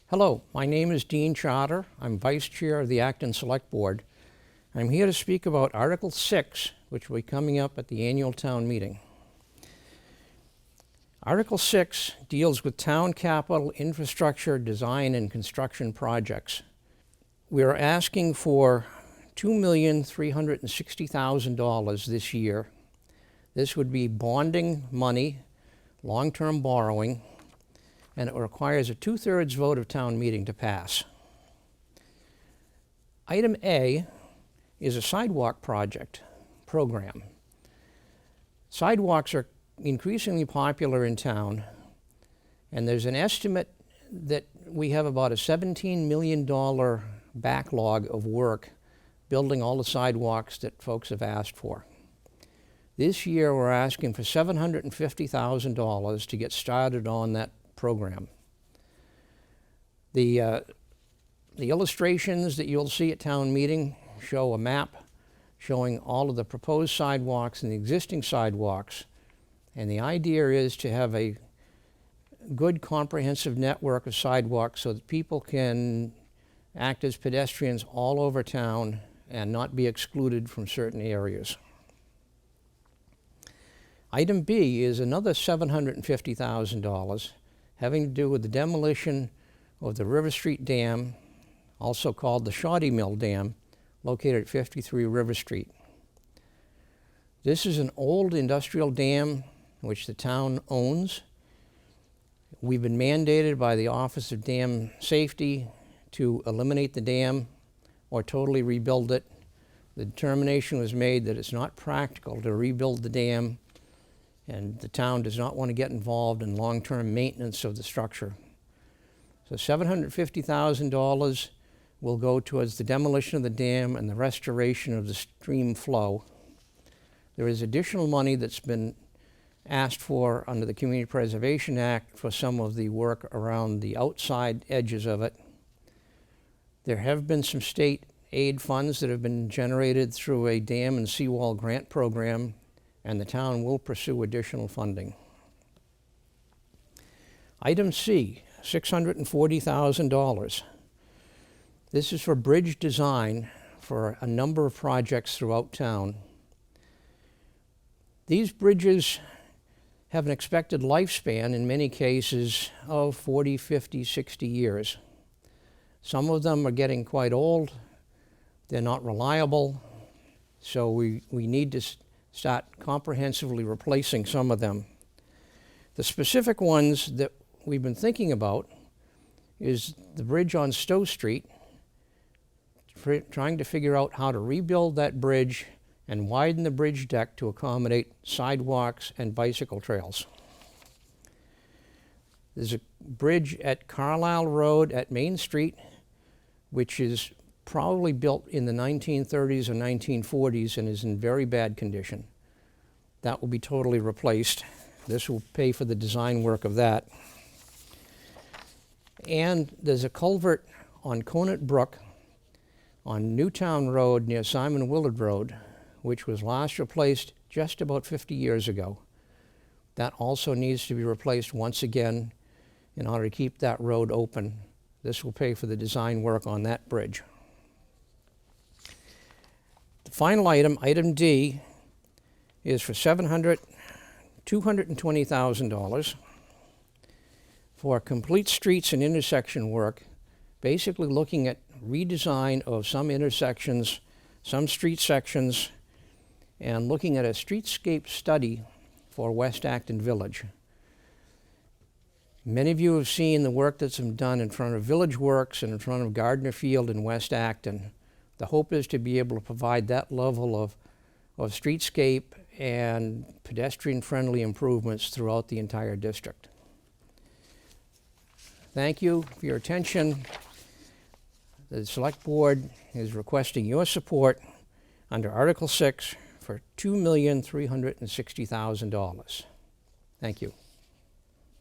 Hello, my name is Dean Charter. I'm Vice Chair of the Acton Select Board. I'm here to speak about Article 6, which will be coming up at the annual town meeting. Article 6 deals with town capital infrastructure design and construction projects. We are asking for $2,360,000 this year. This would be bonding money, long-term borrowing, and it requires a 2/3 vote of town meeting to pass. Item A is a sidewalk program. Sidewalks are increasingly popular in town, and there's an estimate that we have about a $17 million backlog of work building all the sidewalks that folks have asked for. This year we're asking for $750,000 to get started on that program. The illustrations that you'll see at town meeting show a map showing all of the proposed sidewalks and the existing sidewalks, and the idea is to have a good comprehensive network of sidewalks so that people can act as pedestrians all over town and not be excluded from certain areas. Item B is another $750,000 having to do with the demolition of the River Street Dam, also called the Shoddy Mill Dam, located at 53 River Street. This is an old industrial dam which the town owns. We've been mandated by the Office of Dam Safety to eliminate the dam or totally rebuild it. The determination was made that it's not practical to rebuild the dam, and the town does not want to get involved in long-term maintenance of the structure. So $750,000 will go towards the demolition of the dam and the restoration of the stream flow. There is additional money that's been asked for under the Community Preservation Act for some of the work around the outside edges of it. There have been some state aid funds that have been generated through a dam and seawall grant program, and the town will pursue additional funding. Item C, $640,000. This is for bridge design for a number of projects throughout town. These bridges have an expected lifespan, in many cases, of 40, 50, 60 years. Some of them are getting quite old. They're not reliable, so we need to start comprehensively replacing some of them. The specific ones that we've been thinking about is the bridge on Stowe Street, trying to figure out how to rebuild that bridge and widen the bridge deck to accommodate sidewalks and bicycle trails. There's a bridge at Carlisle Road at Main Street, which is probably built in the 1930s or 1940s and is in very bad condition. That will be totally replaced. This will pay for the design work of that. And there's a culvert on Conant Brook on Newtown Road near Simon Willard Road, which was last replaced just about 50 years ago. That also needs to be replaced once again in order to keep that road open. This will pay for the design work on that bridge. The final item, item D, is for $220,000 for complete streets and intersection work, basically looking at redesign of some intersections, some street sections, and looking at a streetscape study for West Acton Village. Many of you have seen the work that's been done in front of Village Works and in front of Gardner Field in West Acton. The hope is to be able to provide that level of streetscape and pedestrian-friendly improvements throughout the entire district. Thank you for your attention. The Select Board is requesting your support under Article 6 for $2,360,000. Thank you.